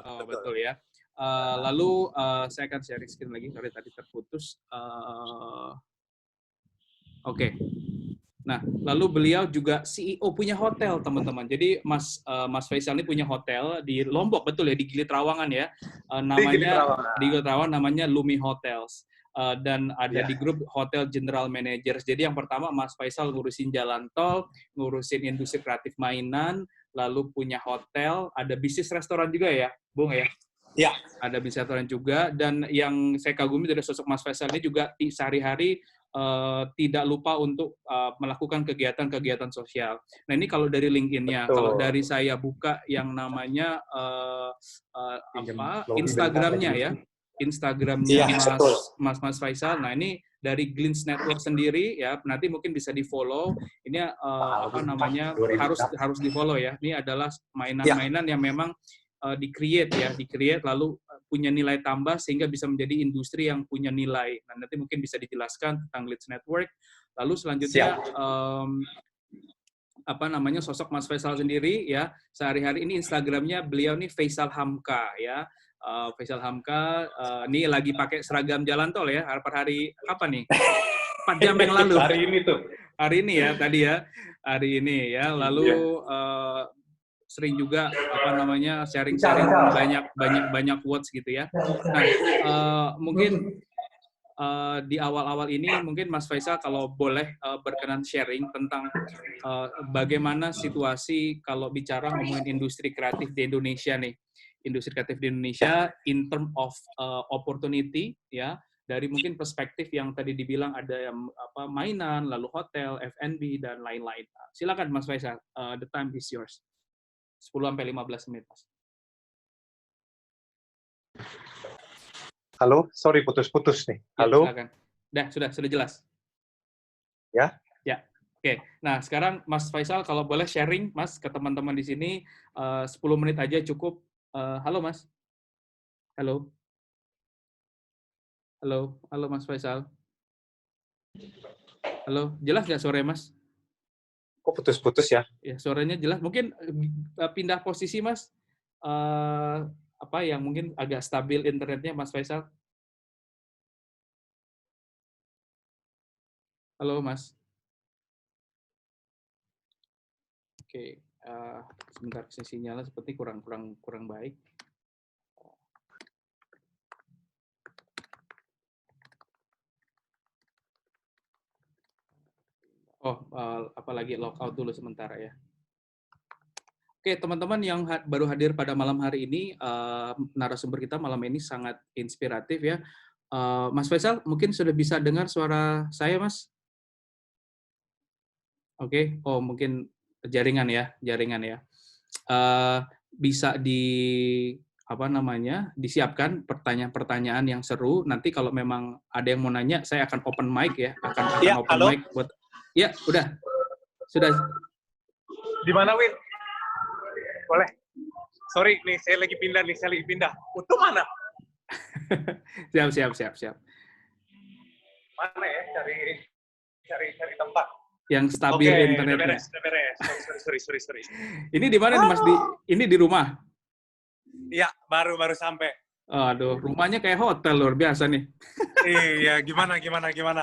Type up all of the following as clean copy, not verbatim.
Oh, betul. betul ya. Lalu saya akan sharing screen lagi, sorry tadi terputus. Oke. Nah, lalu beliau juga CEO punya hotel, teman-teman. Jadi Mas Faisal ini punya hotel di Lombok, betul ya, di Gili Trawangan ya. Di Gili Trawangan namanya Lumi Hotels. Dan ada di grup Hotel General Managers. Jadi yang pertama Mas Faisal ngurusin jalan tol, ngurusin industri kreatif mainan, lalu punya hotel, ada bisnis restoran juga ya, Bung ya? Ya. Ada bisnis restoran juga, dan yang saya kagumi dari sosok Mas Faisal ini juga sehari-hari tidak lupa untuk melakukan kegiatan-kegiatan sosial. Nah ini kalau dari LinkedIn-nya, kalau dari saya buka yang namanya Instagram-nya ya, Instagram-nya Mas Faisal. Nah ini dari Glints Network sendiri ya, nanti mungkin bisa di-follow. Ini harus di-follow ya. Ini adalah mainan-mainan yang memang di-create lalu punya nilai tambah sehingga bisa menjadi industri yang punya nilai. Nah, nanti mungkin bisa dijelaskan tentang Glitch Network. Lalu selanjutnya sosok Mas Faisal sendiri ya, sehari-hari ini Instagramnya beliau nih Faisal Hamka ya. Faisal Hamka ini lagi pakai seragam jalan tol ya, per hari apa nih? 4 jam yang lalu. Hari ini tuh. Hari ini ya, tadi ya. Hari ini ya. Lalu sering juga sharing-sharing banyak quotes gitu ya. Nah, mungkin di awal-awal ini mungkin Mas Faisal kalau boleh berkenan sharing tentang bagaimana situasi kalau bicara ngomongin industri kreatif di Indonesia nih. Industri kreatif di Indonesia in term of opportunity ya, dari mungkin perspektif yang tadi dibilang ada yang mainan, lalu hotel, F&B dan lain-lain. Silakan Mas Faisal, the time is yours. 10-15 menit, Mas. Halo, sorry putus-putus nih. Ya, Halo. silakan. Sudah jelas. Ya? Ya. Oke. Nah, sekarang Mas Faisal kalau boleh sharing, Mas, ke teman-teman di sini 10 menit aja cukup. Halo, Mas. Halo. Halo Mas Faisal. Halo, jelas nggak sore, Mas? Kok putus-putus ya? Ya, suaranya jelas. Mungkin pindah posisi, Mas. Yang mungkin agak stabil internetnya, Mas Faisal. Halo, Mas. Oke, sebentar, sinyalnya seperti kurang baik. Apalagi lockout dulu sementara ya. Oke, teman-teman yang baru hadir pada malam hari ini, narasumber kita malam ini sangat inspiratif ya. Mas Faisal, mungkin sudah bisa dengar suara saya, Mas? Oke, mungkin jaringan ya. Bisa disiapkan pertanyaan-pertanyaan yang seru. Nanti kalau memang ada yang mau nanya, saya akan open mic ya. Mic buat. Ya, sudah. Di mana, Win? Boleh. Sorry, nih saya lagi pindah. Untuk mana? Siap. Mana ya? Cari tempat. Yang stabil internetnya. Udah beres. Sorry. Ini di mana nih, Mas? Ini di rumah? Iya, baru sampai. Aduh, rumahnya kayak hotel luar biasa nih. Iya, gimana?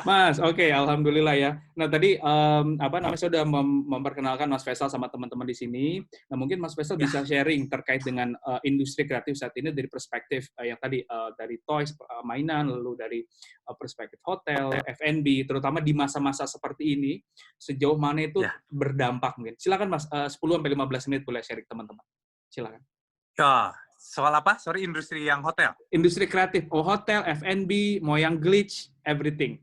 Mas, oke, alhamdulillah ya. Nah, tadi saya sudah memperkenalkan Mas Faisal sama teman-teman di sini. Nah, mungkin Mas Faisal bisa sharing terkait dengan industri kreatif saat ini dari perspektif yang tadi dari toys, mainan, lalu dari perspektif hotel, F&B, terutama di masa-masa seperti ini, sejauh mana itu berdampak mungkin. Silakan Mas, 10-15 menit boleh sharing teman-teman. Silakan. Ya, soal apa? Sorry, industri yang hotel? Industri kreatif, hotel, F&B, mau yang glitch, everything.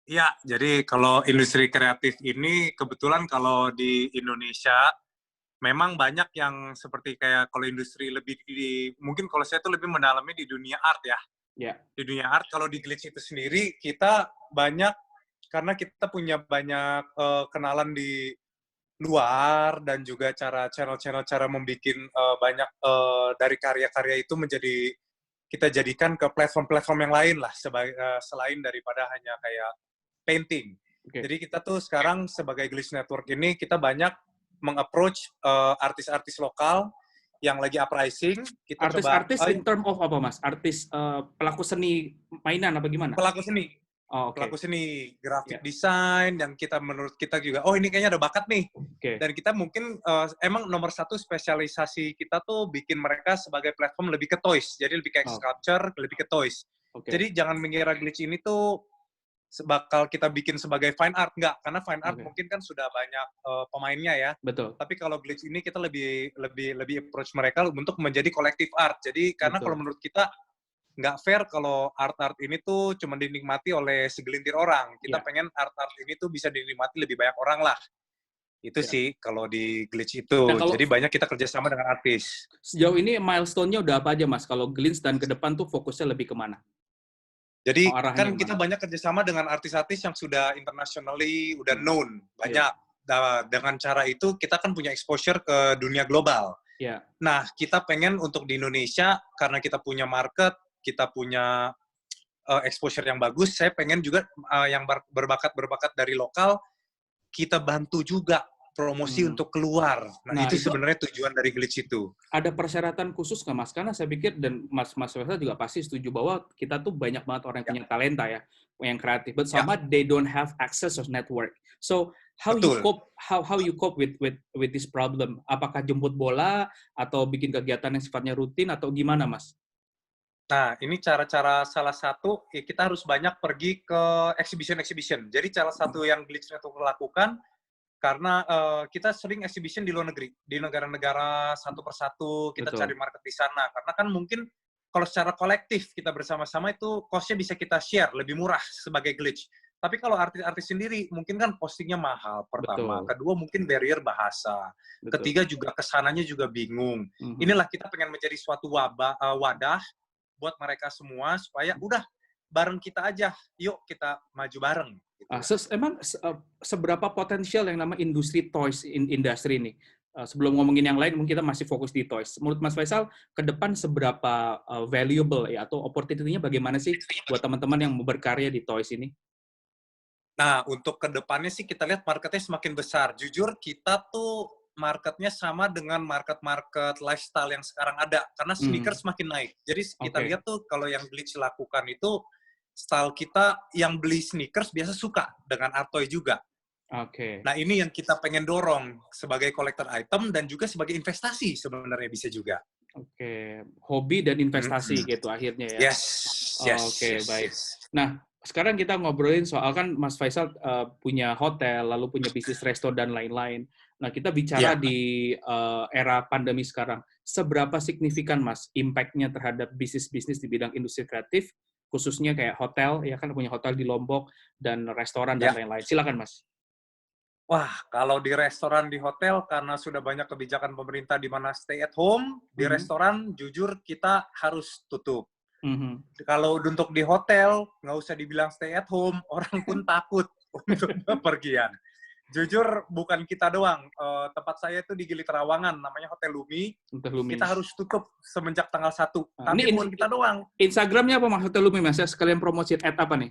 Iya, jadi kalau industri kreatif ini kebetulan kalau di Indonesia memang banyak yang seperti kayak kalau industri mungkin kalau saya tuh lebih mendalami di dunia art ya. Yeah. Di dunia art, kalau di Glitch itu sendiri kita banyak, karena kita punya banyak kenalan di luar dan juga channel-channel cara membuat banyak dari karya-karya itu kita jadikan ke platform-platform yang lain lah selain daripada hanya kayak painting. Okay. Jadi kita tuh sekarang sebagai Glitch Network ini kita banyak meng-approach artis-artis lokal yang lagi uprising, kita Artis-artis in term of apa, Mas? Artis pelaku seni mainan apa gimana? Pelaku seni. Oh, Pelaku seni, graphic design, yang menurut kita juga, oh ini kayaknya ada bakat nih. Dan kita mungkin, emang nomor satu spesialisasi kita tuh bikin mereka sebagai platform lebih ke toys. Jadi lebih kayak sculpture, lebih ke toys. Jadi jangan mengira Glitch ini tuh bakal kita bikin sebagai fine art. Enggak, karena fine art mungkin kan sudah banyak pemainnya ya. Betul. Tapi kalau Glitch ini kita lebih approach mereka untuk menjadi collective art. Jadi karena kalau menurut kita, nggak fair kalau art-art ini tuh cuma dinikmati oleh segelintir orang. Kita pengen art-art ini tuh bisa dinikmati lebih banyak orang lah. Itu sih kalau di Glitch itu. Nah, jadi banyak kita kerjasama dengan artis. Sejauh ini milestone-nya udah apa aja, Mas? Kalau Glitch dan ke depan tuh fokusnya lebih kemana? Jadi kan kita banyak kerjasama dengan artis-artis yang sudah internationally, udah known. Banyak. Dengan cara itu kita kan punya exposure ke dunia global. Nah, kita pengen untuk di Indonesia, karena kita punya market, kita punya exposure yang bagus, saya pengen juga yang berbakat dari lokal, kita bantu juga promosi untuk keluar. Nah itu sebenarnya tujuan dari Glitch itu. Ada persyaratan khusus nggak, Mas? Karena saya pikir, dan Mas Faisal juga pasti setuju bahwa kita tuh banyak banget orang yang punya talenta ya, yang kreatif, but sama they don't have access to network. So how you cope with this problem? Apakah jemput bola atau bikin kegiatan yang sifatnya rutin atau gimana, Mas? Nah, ini cara-cara salah satu, kita harus banyak pergi ke exhibition. Jadi salah satu yang Glitch Network lakukan, karena kita sering exhibition di luar negeri, di negara-negara satu persatu, kita cari market di sana. Karena kan mungkin kalau secara kolektif kita bersama-sama itu cost-nya bisa kita share, lebih murah sebagai Glitch. Tapi kalau artis-artis sendiri, mungkin kan postingnya mahal, pertama. Kedua, mungkin barrier bahasa. Ketiga juga kesananya juga bingung. Inilah kita pengen menjadi suatu wadah buat mereka semua, supaya udah bareng kita aja, yuk kita maju bareng. Gitu. Emang seberapa potensial yang nama industri toys industri ini? Sebelum ngomongin yang lain, mungkin kita masih fokus di toys. Menurut Mas Faisal, ke depan seberapa valuable ya, atau opportunity-nya bagaimana sih buat teman-teman yang mau berkarya di toys ini? Nah, untuk ke depannya sih kita lihat marketnya semakin besar. Jujur, kita tuh marketnya sama dengan market lifestyle yang sekarang ada, karena sneakers semakin naik. Jadi kita lihat tuh kalau yang Glitch lakukan itu, style kita yang beli sneakers biasa suka dengan art toy juga. Nah ini yang kita pengen dorong sebagai collector item dan juga sebagai investasi sebenarnya bisa juga. Hobi dan investasi gitu akhirnya ya. Baik. Nah, sekarang kita ngobrolin soal, kan Mas Faisal punya hotel, lalu punya bisnis resto dan lain-lain. Nah, kita bicara di era pandemi sekarang. Seberapa signifikan, Mas, impact-nya terhadap bisnis-bisnis di bidang industri kreatif, khususnya kayak hotel, ya kan punya hotel di Lombok, dan restoran dan lain-lain. Silakan, Mas. Wah, kalau di restoran, di hotel, karena sudah banyak kebijakan pemerintah di mana stay at home, di restoran, jujur kita harus tutup. Kalau untuk di hotel, nggak usah dibilang stay at home, orang pun takut untuk bepergian. Jujur, bukan kita doang. Tempat saya itu di Gili Trawangan, namanya Hotel Lumi. Kita harus tutup semenjak tanggal 1. Tapi bukan kita doang. Instagramnya apa, Mas? Hotel Lumi, Mas? Saya sekalian promosiin. @apa nih?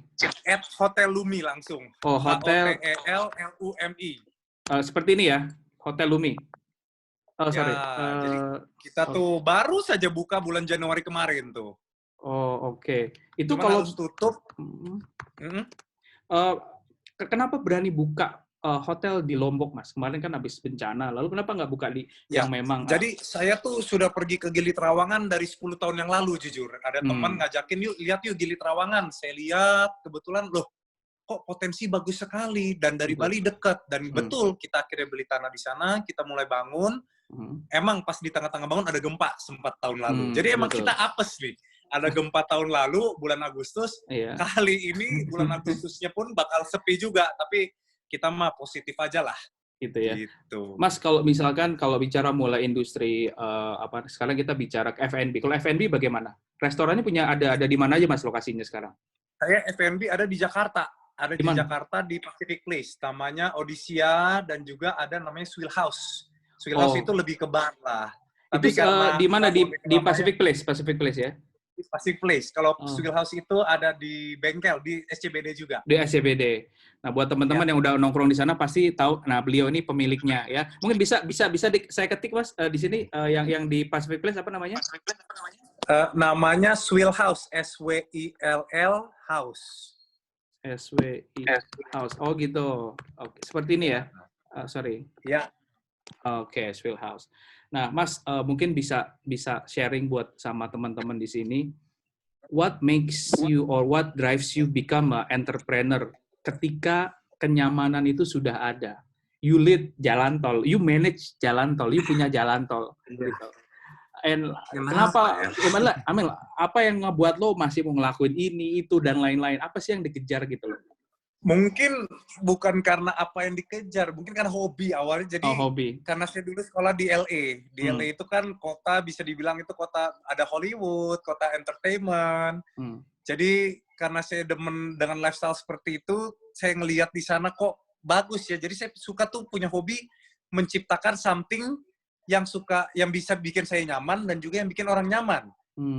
@Hotel Lumi langsung. Oh, Hotel. HOTELLUMI. Seperti ini ya, Hotel Lumi. Oh, sorry. Jadi kita tuh baru saja buka bulan Januari kemarin tuh. Oh, oke. Itu cuman kalau harus tutup. Kenapa berani buka hotel di Lombok, Mas? Kemarin kan habis bencana. Lalu kenapa nggak buka di yang memang... Jadi saya tuh sudah pergi ke Gili Trawangan dari 10 tahun yang lalu, jujur. Ada teman ngajakin, lihat yuk Gili Trawangan. Saya lihat, kebetulan, loh, kok potensi bagus sekali. Dan dari Bali dekat. Dan betul, kita akhirnya beli tanah di sana, kita mulai bangun. Emang pas di tengah-tengah bangun ada gempa 4 tahun lalu. Jadi emang kita apes nih. Ada gempa tahun lalu, bulan Agustus. Kali ini, bulan Agustusnya pun bakal sepi juga. Tapi kita mah positif aja lah. Gitu ya. Gitu. Mas, kalau misalkan kalau bicara mulai industri, sekarang kita bicara ke F&B. Kalau F&B bagaimana? Restorannya punya ada di mana aja, Mas, lokasinya sekarang? Saya F&B ada di Jakarta. Ada di Jakarta, di Pacific Place. Namanya Odyssia, dan juga ada namanya Swill House. Swill House itu lebih ke bar lah. Tapi itu di mana? Di Pacific Place? Pacific Place ya? Pacific Place. Kalau Oh. Swill House itu ada di bengkel, di SCBD juga. Di SCBD. Nah, buat teman-teman yang udah nongkrong di sana pasti tahu. Nah, beliau ini pemiliknya ya. Mungkin bisa saya ketik Mas di sini yang di Pacific Place apa namanya? Namanya Swill House, SWILL House. SWI House. Oh gitu. Oke, seperti ini ya. Sorry. Ya. Oke, Swill House. Nah, Mas mungkin bisa sharing buat sama teman-teman di sini. What makes you or what drives you become an entrepreneur ketika kenyamanan itu sudah ada? You lead jalan tol, you manage jalan tol, you punya jalan tol. Gitu. And kenapa? Amel, apa yang ngebuat lo masih mau ngelakuin ini, itu, dan lain-lain? Apa sih yang dikejar gitu loh? Mungkin bukan karena apa yang dikejar, mungkin karena hobi awalnya. Jadi hobi. Karena saya dulu sekolah di LA. Di LA itu kan kota, bisa dibilang itu kota, ada Hollywood, kota entertainment. Jadi karena saya demen dengan lifestyle seperti itu, saya ngelihat di sana kok bagus ya. Jadi saya suka tuh punya hobi menciptakan something yang bisa bikin saya nyaman dan juga yang bikin orang nyaman.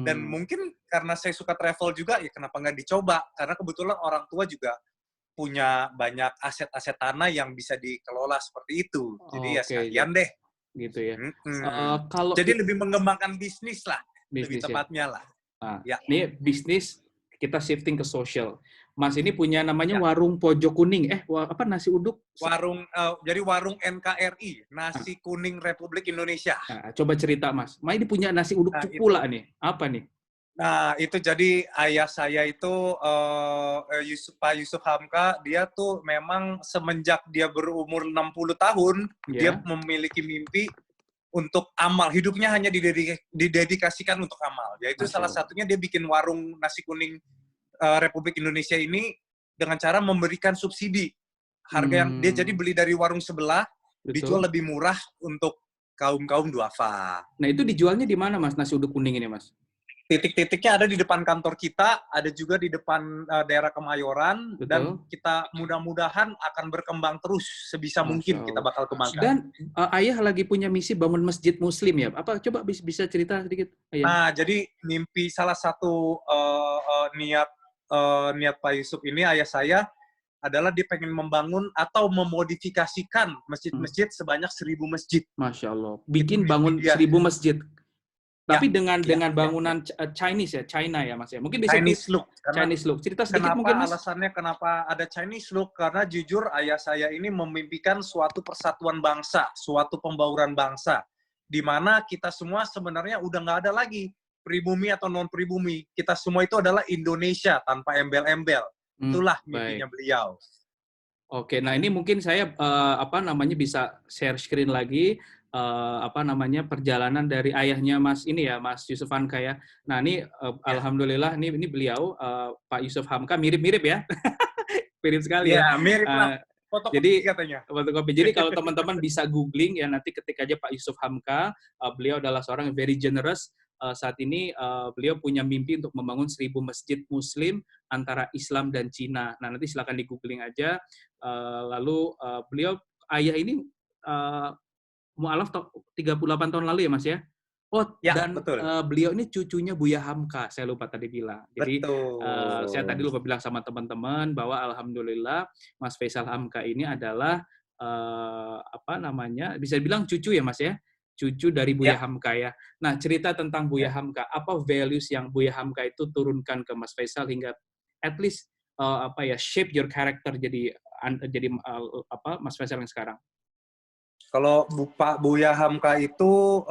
Dan mungkin karena saya suka travel juga, ya kenapa nggak dicoba? Karena kebetulan orang tua juga punya banyak aset-aset tanah yang bisa dikelola seperti itu. Jadi ya sekalian deh. Gitu ya. Kalau jadi lebih mengembangkan bisnis lah, lebih tepatnya lah. Nah, ini bisnis kita shifting ke social. Mas ini punya namanya warung pojok kuning. Apa nasi uduk? Jadi warung NKRI, nasi kuning Republik Indonesia. Nah, coba cerita Mas. Mas ini punya nasi uduk cukula nih. Apa nih? Nah, itu jadi ayah saya itu Pak Yusuf Hamka, dia tuh memang semenjak dia berumur 60 tahun, dia memiliki mimpi untuk amal. Hidupnya hanya didedikasikan untuk amal. Yaitu salah satunya dia bikin warung nasi kuning Republik Indonesia ini dengan cara memberikan subsidi. Harga yang dia jadi beli dari warung sebelah, dijual lebih murah untuk kaum-kaum duafa. Nah, itu dijualnya di mana, Mas, nasi uduk kuning ini, Mas? Titik-titiknya ada di depan kantor kita, ada juga di depan daerah Kemayoran, dan kita mudah-mudahan akan berkembang terus sebisa mungkin kita bakal kembangkan. Dan ayah lagi punya misi bangun masjid muslim ya? Apa coba bisa cerita sedikit? Ayah. Nah, jadi mimpi salah satu niat Pak Yusuf ini, ayah saya, adalah dia pengen membangun atau memodifikasikan masjid-masjid sebanyak 1.000 masjid. Masya Allah. Bikin bangun 1.000 masjid. Tapi dengan bangunan Chinese ya, China ya Mas ya. Mungkin bisa Chinese look. Chinese look. Cerita sedikit mungkin Mas. Alasannya kenapa ada Chinese look? Karena jujur ayah saya ini memimpikan suatu persatuan bangsa, suatu pembauran bangsa, di mana kita semua sebenarnya udah nggak ada lagi pribumi atau non pribumi. Kita semua itu adalah Indonesia tanpa embel-embel. Itulah mimpinya beliau. Oke, nah ini mungkin saya bisa share screen lagi. Perjalanan dari ayahnya Mas ini ya, Mas Yusuf Hamka ya. Nah ini alhamdulillah ini beliau Pak Yusuf Hamka mirip-mirip ya, mirip sekali ya. Mirip lah. Jadi fotokopi. Jadi kalau teman-teman bisa googling ya, nanti ketik aja Pak Yusuf Hamka. Beliau adalah seorang yang very generous. Saat ini beliau punya mimpi untuk membangun 1.000 masjid Muslim antara Islam dan Cina. Nah nanti silakan di googling aja. Lalu beliau ayah ini mu'alaf 38 tahun lalu ya Mas ya? Dan beliau ini cucunya Buya Hamka, saya lupa tadi bilang. Jadi saya tadi lupa bilang sama teman-teman bahwa alhamdulillah Mas Faisal Hamka ini adalah bisa dibilang cucu ya Mas ya? Cucu dari Buya Hamka ya. Nah, cerita tentang Buya Hamka, apa values yang Buya Hamka itu turunkan ke Mas Faisal hingga at least shape your character jadi Mas Faisal yang sekarang? Kalau Pak Buya Hamka itu,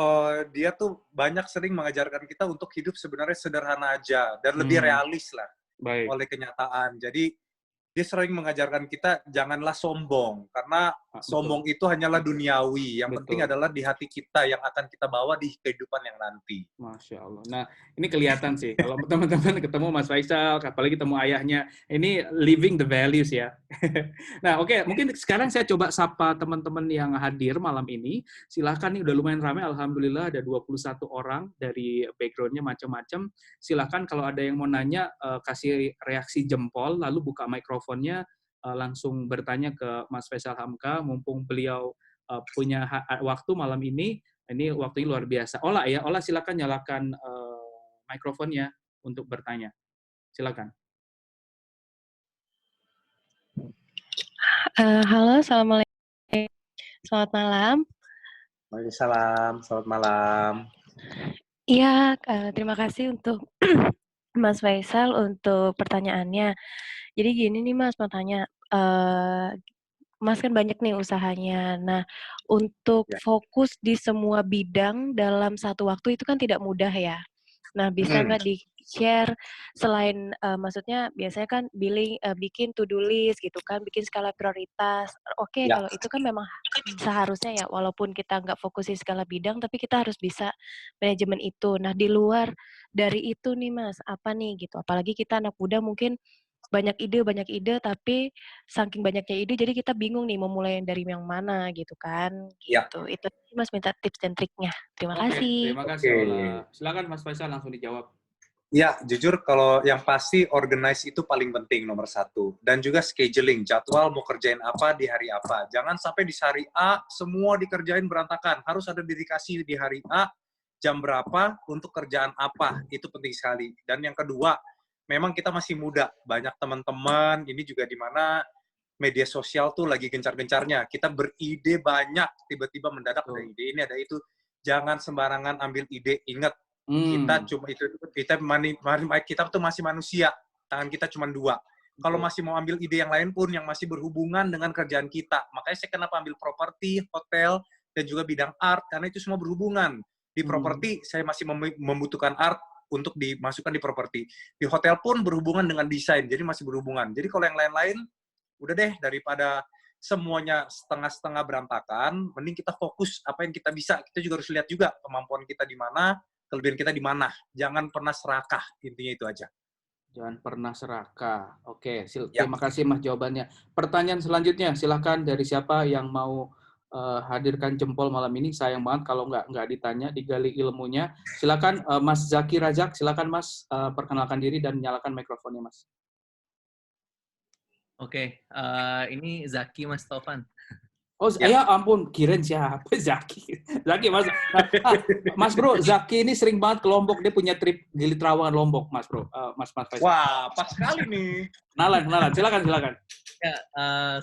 dia tuh banyak sering mengajarkan kita untuk hidup sebenarnya sederhana aja, dan lebih realis lah oleh kenyataan. Jadi, dia sering mengajarkan kita, janganlah sombong, karena sombong itu hanyalah duniawi. Yang penting adalah di hati kita yang akan kita bawa di kehidupan yang nanti. Masya Allah. Nah, ini kelihatan sih. Kalau teman-teman ketemu Mas Faisal, apalagi ketemu ayahnya, ini living the values ya. Nah, oke. Mungkin sekarang saya coba sapa teman-teman yang hadir malam ini. Silahkan, nih udah lumayan ramai. Alhamdulillah ada 21 orang dari background-nya macam-macam. Silahkan kalau ada yang mau nanya, kasih reaksi jempol, lalu buka mikrofonnya, langsung bertanya ke Mas Faisal Hamka, mumpung beliau punya waktu malam ini. Ini waktunya luar biasa. Ola silakan nyalakan mikrofonnya. untuk bertanya. Silakan. Halo, Assalamualaikum. Selamat malam. Waalaikumsalam, selamat malam. Iya, terima kasih untuk Mas Faisal untuk pertanyaannya. Jadi gini nih Mas, mau tanya, Mas kan banyak nih usahanya. Nah, untuk Ya. fokus di semua bidang dalam satu waktu itu kan tidak mudah ya. Nah, bisa nggak di-share selain, maksudnya biasanya kan bikin to do list gitu kan, bikin skala prioritas. Oke, Ya. kalau itu kan memang seharusnya ya, walaupun kita nggak fokus di skala bidang, tapi kita harus bisa manajemen itu. Nah, di luar dari itu nih Mas, apa nih gitu? Apalagi kita anak muda mungkin banyak ide, tapi saking banyaknya ide jadi kita bingung nih mau mulai dari yang mana gitu kan, Ya. gitu. Itu Mas minta tips dan triknya. Terima Oke, kasih. terima kasih Ola. Silakan Mas Faisal langsung dijawab. Ya, jujur kalau yang pasti organize itu paling penting nomor 1. Dan juga scheduling, jadwal mau kerjain apa di hari apa. Jangan sampai di hari A semua dikerjain berantakan. Harus ada dedikasi di hari A, jam berapa untuk kerjaan apa. Itu penting sekali. Dan yang kedua, memang kita masih muda. Banyak teman-teman, ini juga di mana media sosial tuh lagi gencar-gencarnya. Kita beride banyak, tiba-tiba mendadak ada ide ini, ada itu. Jangan sembarangan ambil ide. Ingat, kita cuma kita tuh masih manusia, tangan kita cuma 2. Kalau masih mau ambil ide yang lain pun yang masih berhubungan dengan kerjaan kita, makanya saya kenapa ambil properti, hotel, dan juga bidang art, karena itu semua berhubungan. Di properti saya masih membutuhkan art untuk dimasukkan di properti. Di hotel pun berhubungan dengan desain, jadi masih berhubungan. Jadi kalau yang lain-lain, udah deh, daripada semuanya setengah-setengah berantakan, mending kita fokus apa yang kita bisa. Kita juga harus lihat juga kemampuan kita di mana, kelebihan kita di mana. Jangan pernah serakah, intinya itu aja. Jangan pernah serakah. Oke, terima kasih Mas jawabannya. Pertanyaan selanjutnya, silakan dari siapa yang mau hadirkan jempol malam ini. Sayang banget kalau nggak ditanya, digali ilmunya. Silakan Mas Zaki Rajak, silakan Mas perkenalkan diri dan nyalakan mikrofonnya Mas. Oke, ini Zaki Mas Taufan. Oh, ya ampun, kirain siapa Zaki. Zaki, Mas. Mas Bro, Zaki ini sering banget ke Lombok. Dia punya trip Gili Trawangan Lombok, Mas Bro. Mas Faisal. Wah, pas sekali nih. Kenalan. Silakan. Ya,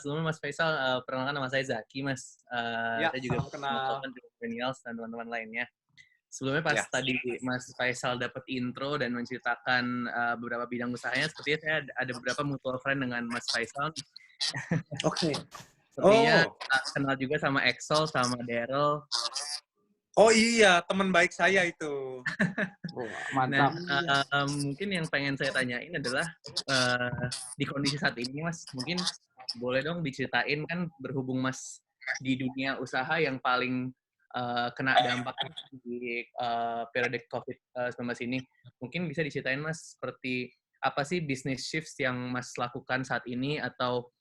sebelumnya Mas Faisal, perkenalkan nama saya Zaki, Mas. Saya juga kenal millennials dan teman-teman lainnya. Sebelumnya pas tadi Mas Faisal dapat intro dan menceritakan beberapa bidang usahanya, sepertinya saya ada beberapa mutual friend dengan Mas Faisal. Oke. Sepertinya kenal juga sama Excel, sama Daryl. Oh iya, teman baik saya itu. Mantap. Nah, mungkin yang pengen saya tanyain adalah di kondisi saat ini, Mas, mungkin boleh dong diceritain, kan berhubung Mas di dunia usaha yang paling kena dampak di periode COVID-19 ini. Mungkin bisa diceritain, Mas, seperti apa sih business shifts yang Mas lakukan saat ini, atau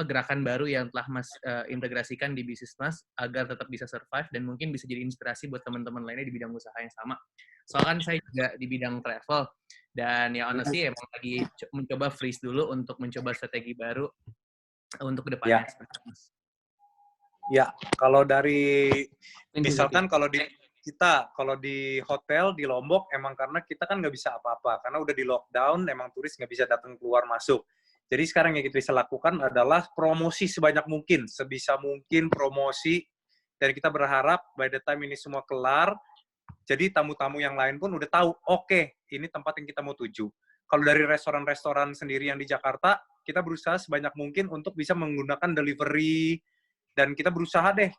gerakan baru yang telah Mas integrasikan di bisnis Mas agar tetap bisa survive dan mungkin bisa jadi inspirasi buat teman-teman lainnya di bidang usaha yang sama. Soalnya kan saya juga di bidang travel dan ya honestly emang lagi mencoba freeze dulu untuk mencoba strategi baru untuk kedepannya. Ya, kalau dari misalkan kalau di hotel di Lombok emang karena kita kan nggak bisa apa-apa karena udah di lockdown, emang turis nggak bisa datang keluar masuk. Jadi sekarang yang kita bisa lakukan adalah promosi sebanyak mungkin, sebisa mungkin promosi, dan kita berharap by the time ini semua kelar, jadi tamu-tamu yang lain pun udah tahu, oke, ini tempat yang kita mau tuju. Kalau dari restoran-restoran sendiri yang di Jakarta, kita berusaha sebanyak mungkin untuk bisa menggunakan delivery, dan kita berusaha deh,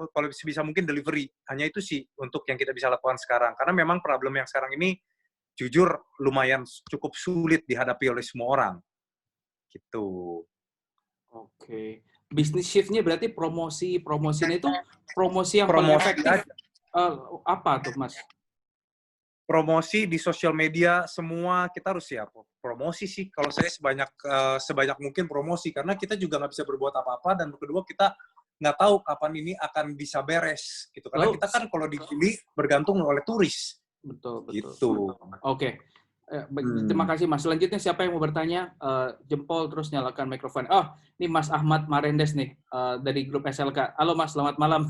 kalau sebisa mungkin delivery. Hanya itu sih untuk yang kita bisa lakukan sekarang. Karena memang problem yang sekarang ini, jujur, lumayan cukup sulit dihadapi oleh semua orang. Gitu. Oke. Bisnis shift-nya berarti promosinya itu promosi yang paling efektif. Apa tuh, Mas? Promosi di sosial media, semua kita harus siap. Promosi sih, kalau saya sebanyak mungkin promosi. Karena kita juga nggak bisa berbuat apa-apa, dan kedua kita nggak tahu kapan ini akan bisa beres. Gitu. Karena kita kan kalau di Gili bergantung oleh turis. Betul. Gitu. Oke. Terima kasih, Mas. Selanjutnya siapa yang mau bertanya? Jempol terus nyalakan mikrofon. Oh, ini Mas Ahmad Marendes nih dari grup SLK. Halo Mas, selamat malam.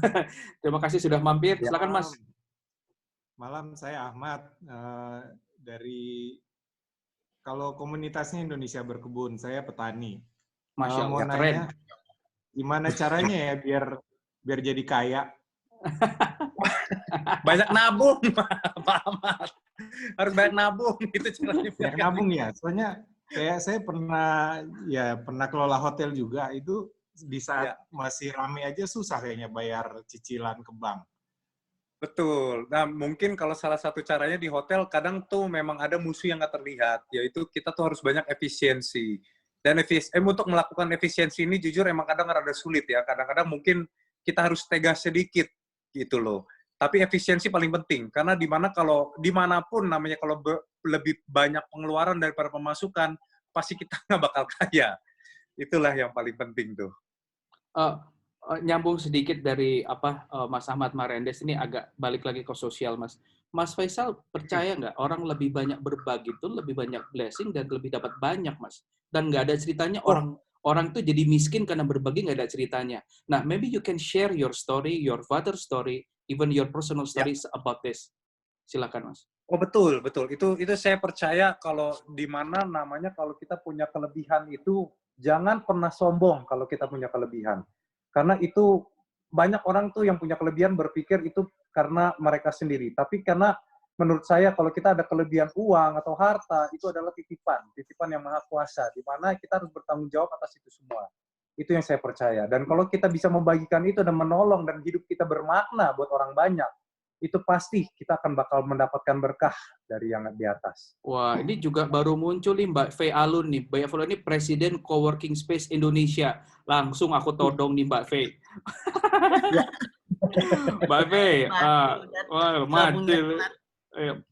Terima kasih sudah mampir. Silakan Mas. Malam, saya Ahmad dari kalau komunitasnya Indonesia Berkebun, saya petani. Masya Mau Allah, nanya, keren. gimana caranya ya biar jadi kaya? Banyak nabung, Pak Ahmad. Harus banyak nabung, itu caranya. Banyak nabung ya. Soalnya kayak saya pernah kelola hotel juga, itu di saat masih rame aja susah kayaknya bayar cicilan ke bank. Betul. Nah, mungkin kalau salah satu caranya di hotel, kadang tuh memang ada musuh yang nggak terlihat, yaitu kita tuh harus banyak efisiensi. Dan untuk melakukan efisiensi ini jujur emang kadang rada sulit ya. Kadang-kadang mungkin kita harus tegas sedikit gitu loh. Tapi efisiensi paling penting, karena dimanapun namanya kalau lebih banyak pengeluaran daripada pemasukan, pasti kita nggak bakal kaya. Itulah yang paling penting tuh. Nyambung sedikit dari Mas Ahmad Marendes ini, agak balik lagi ke sosial, Mas. Mas Faisal percaya nggak orang lebih banyak berbagi itu lebih banyak blessing dan lebih dapat banyak, Mas? Dan nggak ada ceritanya orang tuh jadi miskin karena berbagi, nggak ada ceritanya. Nah, maybe you can share your story, your father's story, even your personal stories about this. Silakan, Mas. Oh, betul. Itu saya percaya kalau kalau kita punya kelebihan itu jangan pernah sombong kalau kita punya kelebihan. Karena itu banyak orang tuh yang punya kelebihan berpikir itu karena mereka sendiri. Tapi karena menurut saya kalau kita ada kelebihan uang atau harta, itu adalah titipan yang Maha Kuasa, di mana kita harus bertanggung jawab atas itu semua. Itu yang saya percaya. Dan kalau kita bisa membagikan itu dan menolong dan hidup kita bermakna buat orang banyak, itu pasti kita akan bakal mendapatkan berkah dari yang di atas. Wah, ini juga baru muncul nih Mbak Faye Alun nih. Mbak Faye ini Presiden Coworking Space Indonesia. Langsung aku todong nih Mbak Faye. Mbak Faye, mati.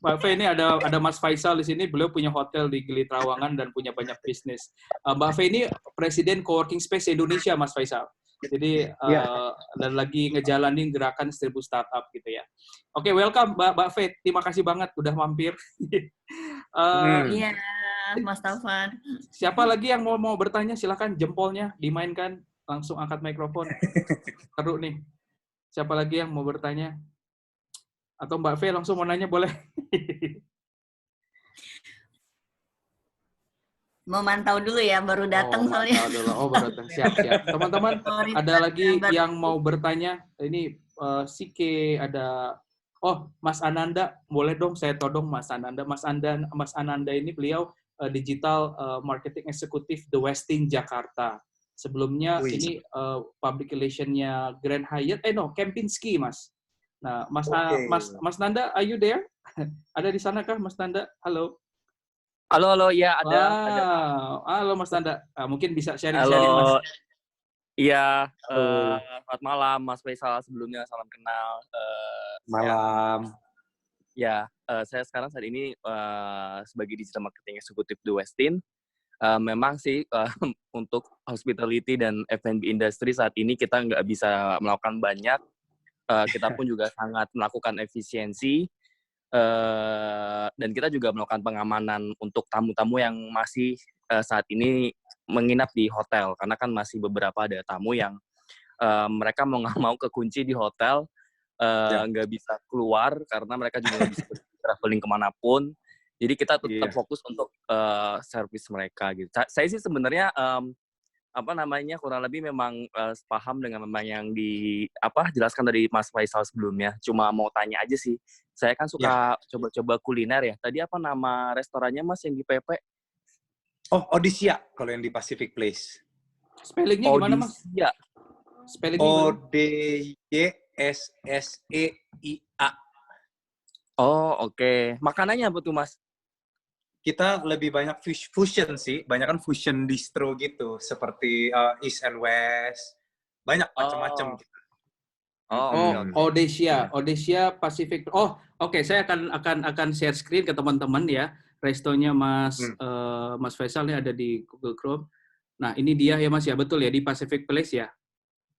Mbak Faye ini ada Mas Faisal di sini. Beliau punya hotel di Gili Trawangan dan punya banyak bisnis. Mbak Faye ini Presiden Coworking Space Indonesia, Mas Faisal. Jadi dan lagi ngejalanin gerakan 1000 startup gitu ya. Oke, welcome Mbak Faye. Terima kasih banget udah mampir. Iya, Mas Taufan. Siapa lagi yang mau bertanya? Silakan jempolnya dimainkan, langsung angkat mikrofon. Seru nih. Siapa lagi yang mau bertanya? Atau Mbak Faye langsung mau nanya boleh? Mau mantau dulu ya, baru datang soalnya. Dulu. Oh, baru datang. Siap. Teman-teman, ada lagi yang mau bertanya? Ini Sike, ada Mas Ananda, boleh dong saya todong Mas Ananda. Mas Ananda ini beliau digital marketing eksekutif The Westin Jakarta. Sebelumnya ini public relation-nya Grand Hyatt, Kempinski, Mas. Nah, Mas Nanda, are you there? Ada di sana kah, Mas Nanda? Halo. Halo, ya ada. Halo Mas Nanda, mungkin bisa sharing, Mas. Iya, selamat malam Mas Faisal, sebelumnya salam kenal. Malam. Saya sekarang saat ini sebagai digital marketing eksekutif The Westin. Memang sih untuk hospitality dan F&B industry saat ini kita nggak bisa melakukan banyak. Kita pun juga sangat melakukan efisiensi. Dan kita juga melakukan pengamanan untuk tamu-tamu yang masih saat ini menginap di hotel, karena kan masih beberapa ada tamu yang mereka mau nggak mau kekunci di hotel, nggak bisa keluar karena mereka juga nggak bisa traveling kemanapun. Jadi kita tetap fokus untuk servis mereka gitu. Saya sih sebenarnya kurang lebih memang paham dengan memang yang dijelaskan dari Mas Faisal sebelumnya. Cuma mau tanya aja sih. Saya kan suka coba-coba kuliner ya. Tadi apa nama restorannya Mas yang di PP? Oh, Odysseia kalau yang di Pacific Place. Spellingnya gimana Mas? Odysseia. Odysseia. Oh, oke. Makanannya apa tuh Mas? Kita lebih banyak fusion sih, banyak kan fusion distro gitu, seperti East and West, banyak macam-macam. Odysseia Pacific. Oke, saya akan share screen ke teman-teman ya. Restonya Mas Faisal ini ada di Google Chrome. Nah, ini dia ya Mas ya, betul ya di Pacific Place ya.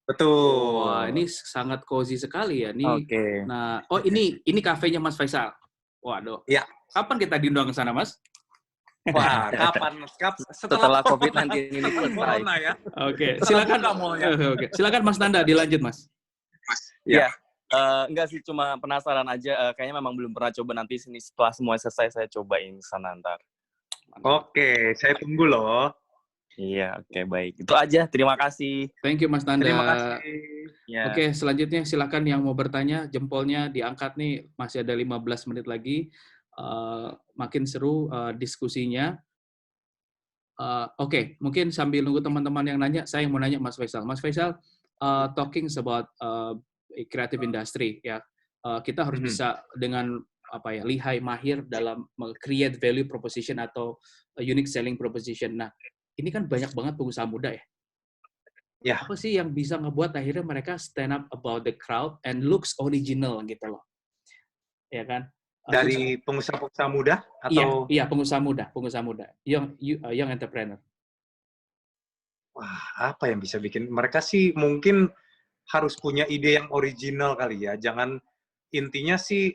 Betul. Wah, ini sangat cozy sekali ya. Nih. Nah, ini kafenya Mas Faisal. Waduh. Ya. Kapan kita diundang ke sana, Mas? Wah, kapan? Setelah COVID-19 ini selesai. Oke, silakan. Silakan Mas Nanda, dilanjut Mas. Ya. Enggak sih, cuma penasaran aja. Kayaknya memang belum pernah coba, nanti sini setelah semua selesai saya cobain sana ntar. Oke, saya tunggu loh. Iya, oke, baik. Itu aja. Terima kasih. Thank you Mas Nanda. Terima kasih. Ya. Oke, selanjutnya silakan yang mau bertanya, jempolnya diangkat nih, masih ada 15 menit lagi. Makin seru diskusinya. Oke, mungkin sambil nunggu teman-teman yang nanya, saya mau nanya Mas Faisal. Mas Faisal, talking about creative industry, ya, kita harus bisa dengan lihai, mahir dalam create value proposition atau unique selling proposition. Nah, ini kan banyak banget pengusaha muda ya. Ya. Apa sih yang bisa ngebuat akhirnya mereka stand up about the crowd and looks original gitu loh, ya kan? Dari pengusaha-pengusaha muda atau? Iya, pengusaha muda, young entrepreneur. Wah, apa yang bisa bikin mereka sih mungkin harus punya ide yang original kali ya. Jangan, intinya sih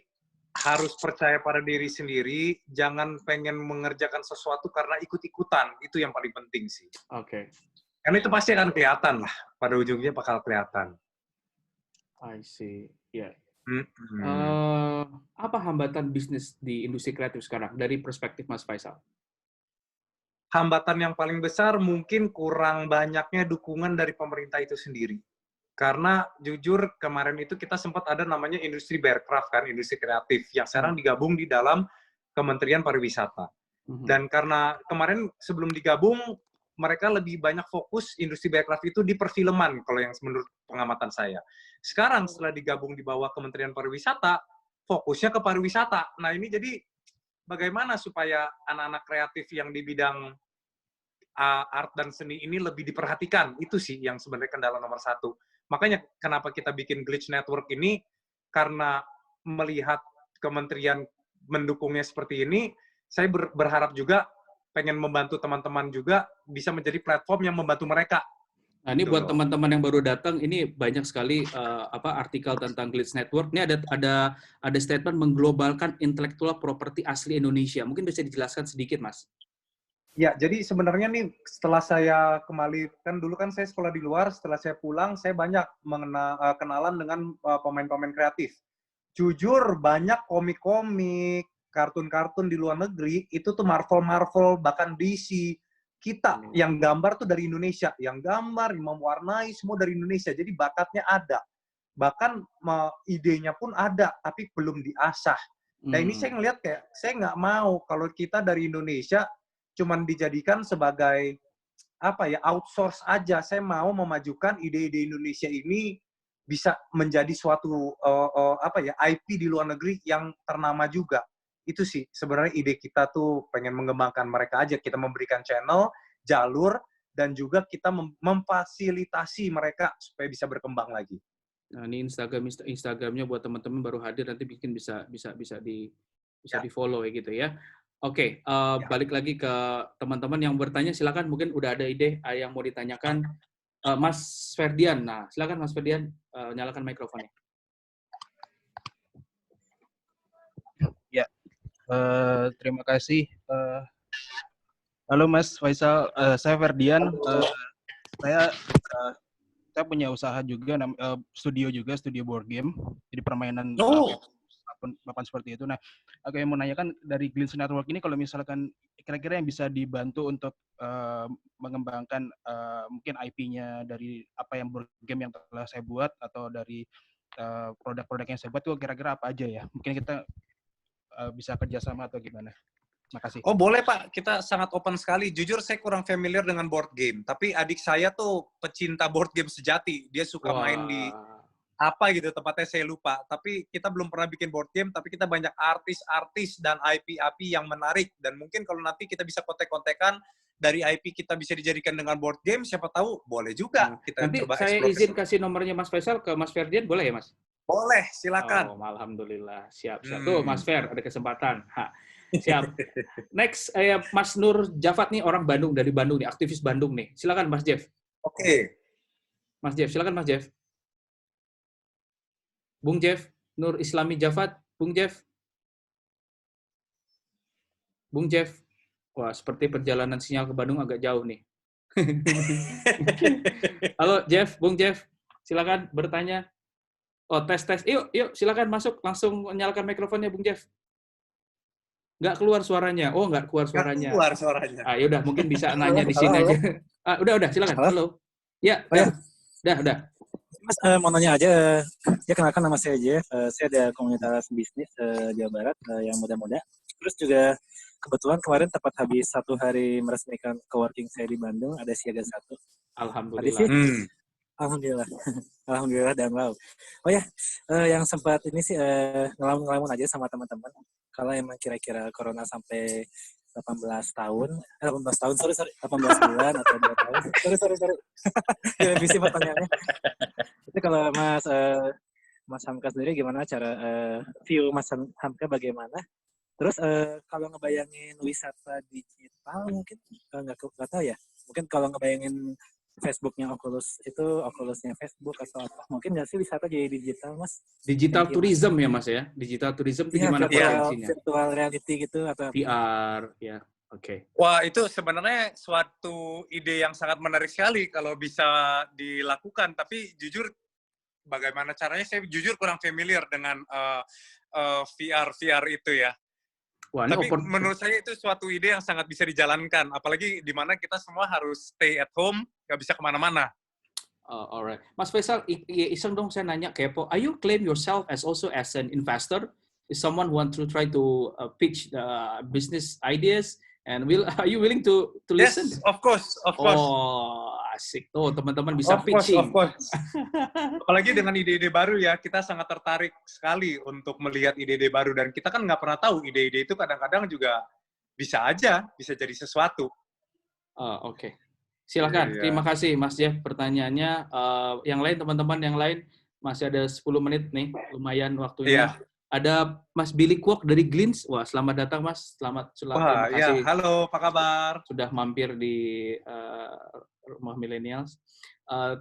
harus percaya pada diri sendiri, jangan pengen mengerjakan sesuatu karena ikut-ikutan. Itu yang paling penting sih. Oke. Karena itu pasti akan kelihatan lah, pada ujungnya bakal kelihatan. I see. Ya. Yeah. Apa hambatan bisnis di industri kreatif sekarang dari perspektif Mas Faisal? Hambatan yang paling besar mungkin kurang banyaknya dukungan dari pemerintah itu sendiri. Karena jujur kemarin itu kita sempat ada namanya industri Bearcraft kan, industri kreatif yang sekarang digabung di dalam Kementerian Pariwisata. Dan karena kemarin sebelum digabung mereka lebih banyak fokus industri Bearcraft itu di perfilman kalau yang menurut pengamatan saya. Sekarang setelah digabung di bawah Kementerian Pariwisata, fokusnya ke pariwisata. Nah, ini jadi bagaimana supaya anak-anak kreatif yang di bidang art dan seni ini lebih diperhatikan. Itu sih yang sebenarnya kendala nomor satu. Makanya kenapa kita bikin Glitch Network ini, karena melihat kementerian mendukungnya seperti ini, saya berharap juga pengen membantu teman-teman juga bisa menjadi platform yang membantu mereka. Nah, ini buat teman-teman yang baru datang, ini banyak sekali artikel tentang Glitch Network. Ini ada statement mengglobalkan intellectual property asli Indonesia. Mungkin bisa dijelaskan sedikit, Mas? Ya, jadi sebenarnya nih setelah saya kembali, kan dulu kan saya sekolah di luar, setelah saya pulang, saya banyak kenalan dengan pemain-pemain kreatif. Jujur, banyak komik-komik, kartun-kartun di luar negeri, itu tuh Marvel, bahkan DC. Kita yang gambar tuh dari Indonesia, yang gambar, yang mewarnai, semua dari Indonesia. Jadi bakatnya ada. Bahkan idenya pun ada, tapi belum diasah. Nah ini saya ngeliat kayak, saya nggak mau kalau kita dari Indonesia cuman dijadikan sebagai outsource aja. Saya mau memajukan ide-ide Indonesia ini bisa menjadi suatu IP di luar negeri yang ternama juga. Itu sih sebenarnya ide kita tuh pengen mengembangkan mereka aja. Kita memberikan channel, jalur, dan juga kita memfasilitasi mereka supaya bisa berkembang lagi. Nah, ini Instagramnya buat teman-teman baru hadir, nanti bikin bisa di follow ya gitu ya. Oke, balik lagi ke teman-teman yang bertanya, silakan, mungkin udah ada ide yang mau ditanyakan. Mas Ferdian, nah silakan Mas Ferdian, nyalakan mikrofonnya. Ya, terima kasih. Halo Mas Faisal, saya Ferdian. Saya punya usaha juga, studio board game, jadi permainan papan seperti itu. Nah, aku yang mau nanyakan dari Glitch Network ini, kalau misalkan kira-kira yang bisa dibantu untuk mengembangkan mungkin IP-nya dari apa yang board game yang telah saya buat, atau dari produk-produk yang saya buat, itu kira-kira apa aja ya? Mungkin kita bisa kerjasama atau gimana? Makasih. Oh boleh Pak, kita sangat open sekali. Jujur saya kurang familiar dengan board game, tapi adik saya tuh pecinta board game sejati. Dia suka main di apa gitu, tempatnya saya lupa. Tapi kita belum pernah bikin board game, tapi kita banyak artis-artis dan IP-IP yang menarik. Dan mungkin kalau nanti kita bisa kontek-kontekan, dari IP kita bisa dijadikan dengan board game, siapa tahu boleh juga. Kita nanti coba saya izin kasih nomornya Mas Faisal ke Mas Ferdian, boleh ya Mas? Boleh, silakan. Oh, alhamdulillah, siap. Tuh Mas Fer, ada kesempatan. Siap. Next, Mas Nur Jafat nih, orang Bandung, dari Bandung nih, aktivis Bandung nih. Silakan Mas Jeff. Oke. Mas Jeff, silakan Mas Jeff. Bung Jeff, Nur Islami Jafat, Bung Jeff. Bung Jeff. Wah, seperti perjalanan sinyal ke Bandung agak jauh nih. Halo Jeff, Bung Jeff. Silakan bertanya. Oh, tes. Yuk, silakan masuk. Langsung nyalakan mikrofonnya, Bung Jeff. Nggak keluar suaranya. Oh, nggak keluar suaranya. Nggak keluar suaranya. Ah, yaudah, mungkin bisa nanya di sini aja. Udah, silakan. Halo. Ya, udah. Mas, mau nanya aja. Ya, kenalkan nama saya Jeff. Saya ada komunitas bisnis Jawa Barat yang muda-muda. Terus juga kebetulan kemarin tepat habis 1 hari meresmikan coworking saya di Bandung, ada Siaga 1. Alhamdulillah. Alhamdulillah dan wow. Oh ya, yang sempat ini sih ngelamun-ngelamun aja sama teman-teman. Kalau emang kira-kira corona sampai 18 tahun, 18 bulan atau 2 tahun. Sorry. Direvisi pertanyaannya. Itu kalau Mas Hamka sendiri gimana cara view Mas Hamka bagaimana? Terus kalau ngebayangin wisata digital mungkin nggak tahu ya. Mungkin kalau ngebayangin Facebooknya Oculus itu Oculusnya Facebook atau apa? Mungkin nggak sih wisata jadi digital, Mas? Digital tourism ya, Mas ya? Digital tourism itu gimana potensinya? Virtual reality gitu atau VR, ya. Oke. Wah, itu sebenarnya suatu ide yang sangat menarik sekali kalau bisa dilakukan. Tapi jujur, bagaimana caranya saya jujur kurang familiar dengan VR itu ya. Wah, tapi menurut saya itu suatu ide yang sangat bisa dijalankan. Apalagi di mana kita semua harus stay at home, nggak bisa kemana-mana. Alright. Mas Faisal, iseng dong saya nanya kepo. Are you claim yourself as also as an investor? Is someone who want to try to pitch business ideas? And are you willing to listen? Yes, of course. Oh, asik tuh teman-teman bisa pitching. Of course. Apalagi dengan ide-ide baru ya, kita sangat tertarik sekali untuk melihat ide-ide baru dan kita kan nggak pernah tahu ide-ide itu kadang-kadang juga bisa jadi sesuatu. Oke. Silakan. Yeah. Terima kasih Mas Jeff pertanyaannya. Yang lain teman-teman yang lain masih ada 10 menit nih, lumayan waktunya. Yeah. Ada Mas Billy Kwok dari Glints. Wah, selamat datang Mas. Selamat. Wah, terima kasih. Ya, halo, apa kabar? Sudah mampir di Rumah Millennials.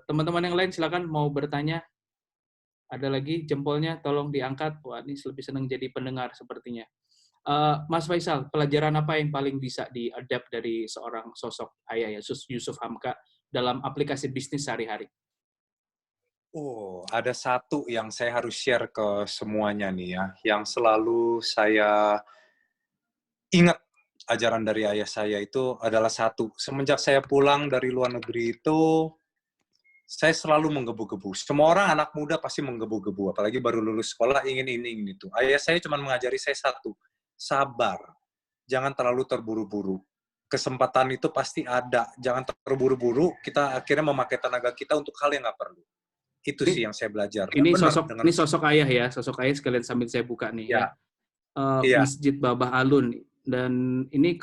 Teman-teman yang lain silakan mau bertanya. Ada lagi jempolnya, tolong diangkat. Wah, ini lebih senang jadi pendengar sepertinya. Mas Faisal, pelajaran apa yang paling bisa di-adapt dari seorang sosok ayah ya, Yusuf Hamka dalam aplikasi bisnis sehari-hari? Oh, ada satu yang saya harus share ke semuanya nih ya, yang selalu saya ingat ajaran dari ayah saya itu adalah satu. Semenjak saya pulang dari luar negeri itu, saya selalu menggebu-gebu. Semua orang anak muda pasti menggebu-gebu, apalagi baru lulus sekolah ingin ini, ingin itu. Ayah saya cuma mengajari saya satu, sabar. Jangan terlalu terburu-buru. Kesempatan itu pasti ada. Jangan terburu-buru, kita akhirnya memakai tenaga kita untuk hal yang nggak perlu. Itu sih yang saya belajar. Ini sosok ayah ya, sosok ayah sekalian sambil saya buka nih ya. Masjid Babah Alun dan ini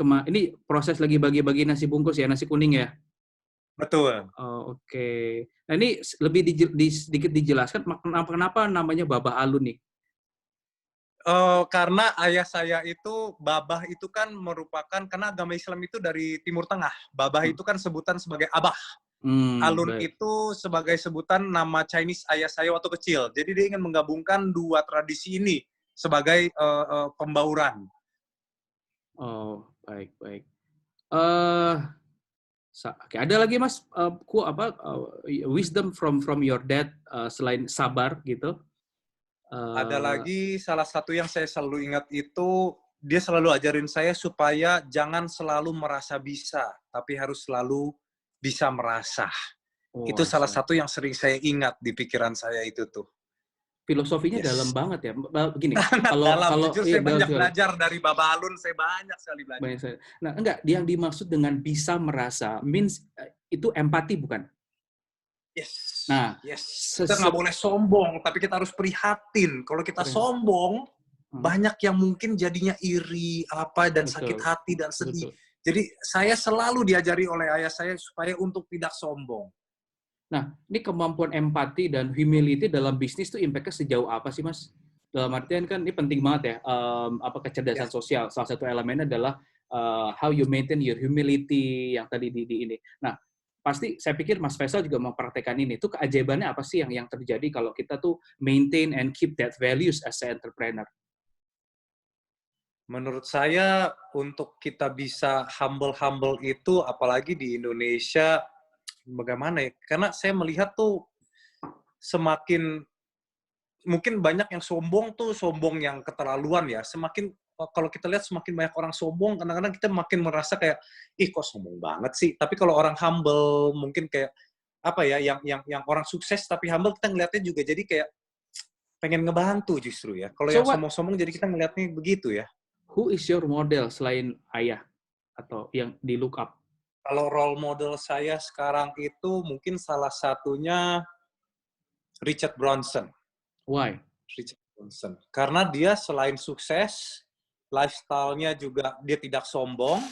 proses lagi bagi-bagi nasi bungkus ya, nasi kuning ya. Betul. Oke. Nah ini lebih sedikit dijelaskan kenapa namanya Babah Alun nih? Karena ayah saya itu Babah itu kan merupakan karena agama Islam itu dari Timur Tengah. Babah itu kan sebutan sebagai abah. Alun itu sebagai sebutan nama Chinese ayah saya waktu kecil. Jadi dia ingin menggabungkan dua tradisi ini sebagai pembauran. Oh, baik. Oke, ada lagi Mas wisdom from your dad selain sabar gitu? Ada lagi salah satu yang saya selalu ingat itu dia selalu ajarin saya supaya jangan selalu merasa bisa, tapi harus selalu bisa merasa. Itu salah satu yang sering saya ingat di pikiran saya itu tuh. Filosofinya dalam banget ya. Begini, kalau jujur saya banyak belajar dari Babah Alun, saya banyak sekali belajar. Nah, enggak, yang dimaksud dengan bisa merasa means itu empati bukan? Yes. Nah, kita nggak boleh sombong, tapi kita harus prihatin. Kalau kita sombong, banyak yang mungkin jadinya iri dan sakit hati dan sedih. Betul. Jadi saya selalu diajari oleh ayah saya supaya untuk tidak sombong. Nah, ini kemampuan empati dan humility dalam bisnis itu impact-nya sejauh apa sih, Mas? Dalam artian kan ini penting banget ya, kecerdasan sosial. Salah satu elemennya adalah how you maintain your humility yang tadi di ini. Nah, pasti saya pikir Mas Faisal juga mempraktekkan ini. Itu keajaibannya apa sih yang terjadi kalau kita tuh maintain and keep that values as an entrepreneur? Menurut saya untuk kita bisa humble itu apalagi di Indonesia bagaimana ya? Karena saya melihat tuh semakin mungkin banyak yang sombong tuh, sombong yang keterlaluan ya. Semakin kalau kita lihat semakin banyak orang sombong, kadang-kadang kita makin merasa kayak, ih kok sombong banget sih. Tapi kalau orang humble, mungkin kayak apa ya, yang orang sukses tapi humble, kita ngeliatnya juga jadi kayak pengen ngebantu justru ya. Kalau yang sombong-sombong jadi kita ngeliatnya begitu ya. Who is your model selain ayah atau yang di look up? Kalau role model saya sekarang itu mungkin salah satunya Richard Branson. Why? Richard Branson. Karena dia selain sukses, lifestyle-nya juga dia tidak sombong,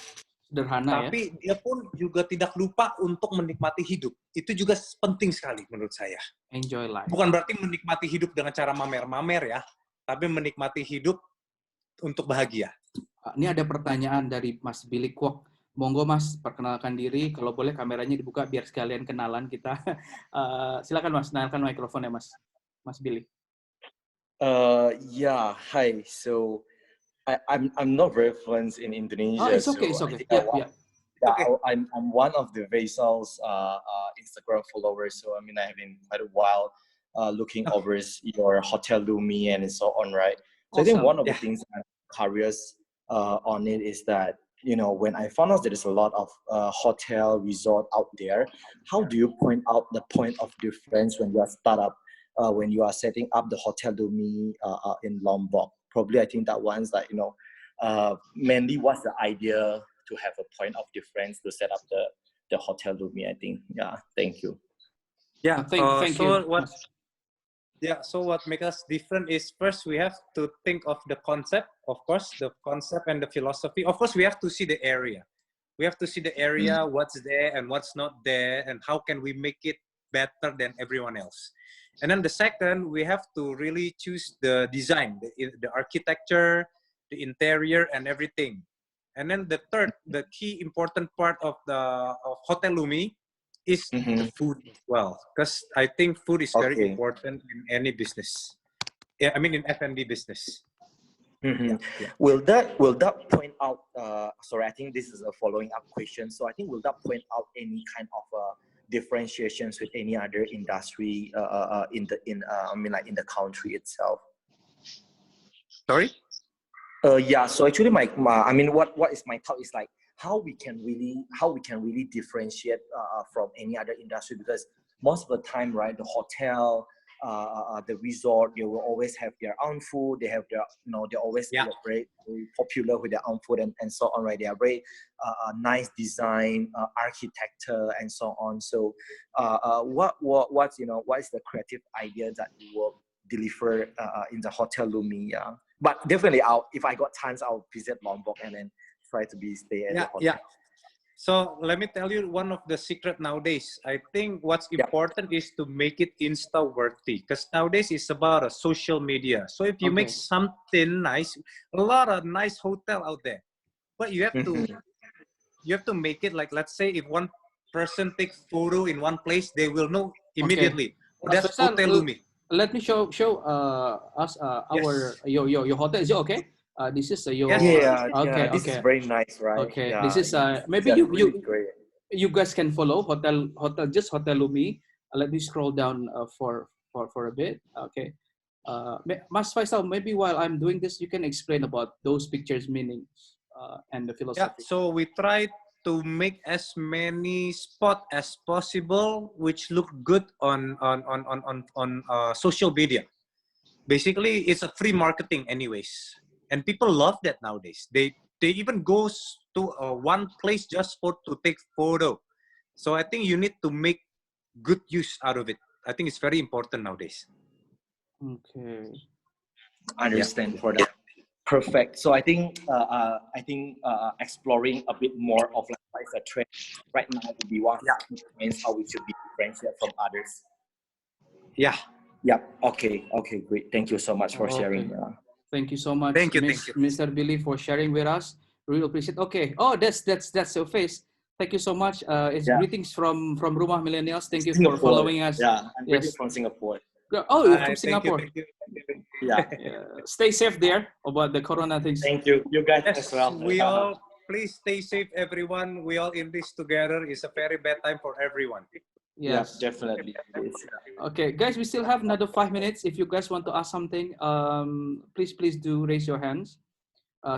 sederhana tapi dia pun juga tidak lupa untuk menikmati hidup. Itu juga penting sekali menurut saya. Enjoy life. Bukan berarti menikmati hidup dengan cara mamer-mamer ya, tapi menikmati hidup untuk bahagia. Ini ada pertanyaan dari Mas Billy Kwok. Monggo Mas, perkenalkan diri. Kalau boleh kameranya dibuka biar sekalian kenalan kita. Silakan Mas, nyalakan mikrofonnya Mas. Mas Billy. Yeah, hi. So I'm not very fluent in Indonesia. Oh, it's okay, so it's okay. I'm one of the Vaisal's Instagram followers. So I mean, I have been quite a while looking over your Hotel Lumi and so on, right? So I think one of the things I'm curious on it is that, you know, when I found out that there's a lot of hotel resort out there, how do you point out the point of difference when you are startup, when you are setting up the Hotel Lumi in Lombok? Probably I think that one's like, you know, mainly what's the idea to have a point of difference to set up the Hotel Lumi, I think. Yeah, thank you. Yeah, thank you. So what makes us different is first we have to think of the concept, of course, the concept and the philosophy. Of course, we have to see the area. We have to see the area, what's there and what's not there, and how can we make it better than everyone else. And then the second, we have to really choose the design, the architecture, the interior, and everything. And then the third, the key important part of Hotel Lumi is the food as well, because I think food is very important in any business. Yeah, I mean in F&B business. Yeah. Will that point out? Sorry, I think this is a following up question. So I think will that point out any kind of differentiations with any other industry in the country itself? Sorry. Yeah. So actually, I mean, what is my thought is like, how we can really differentiate from any other industry, because most of the time, right, the hotel, the resort, they will always have their own food. They have their, you know, they're always very popular with their own food and so on, right? They are very nice design, architecture, and so on. So, what is the creative idea that you will deliver in the Hotel Lumi? But definitely, if I got chance, I'll visit Lombok and then try to stay at the hotel. Yeah. So let me tell you one of the secret nowadays. I think what's important is to make it Insta-worthy, because nowadays it's about a social media. So if you make something nice, a lot of nice hotel out there, but you have to make it like, let's say if one person takes photo in one place, they will know immediately. Oh, that's Hotel Lumi. Let me show us your hotel. Is it okay? This is your this is very nice, right? Okay, yeah, this is maybe you guys can follow Hotel Lumi. Let me scroll down for a bit. Okay, Mas Faisal, maybe while I'm doing this, you can explain about those pictures' meanings and the philosophy. Yeah, so we try to make as many spots as possible which look good on social media. Basically, it's a free marketing anyways. And people love that nowadays. They even go to one place just to take photo. So I think you need to make good use out of it. I think it's very important nowadays. Okay. Understand for that. Perfect. So I think exploring a bit more of like what is a trend right now would be one means how we should be differentiated from others. Yeah. Yeah. Okay. Great. Thank you so much for sharing. Thank you so much, thank you. Mr. Billy, for sharing with us. Really appreciate. Okay. Oh, that's your face. Thank you so much. Greetings from Rumah Millennials. Thank you for following us. Yeah, I'm from Singapore. Oh, you're from Singapore. Thank you. Yeah. Stay safe there about the corona things. Thank you. You guys as well. We all, please stay safe, everyone. We all in this together. It's a very bad time for everyone. Yes, yeah, definitely. Okay, guys, we still have another 5 minutes. If you guys want to ask something, please do raise your hands.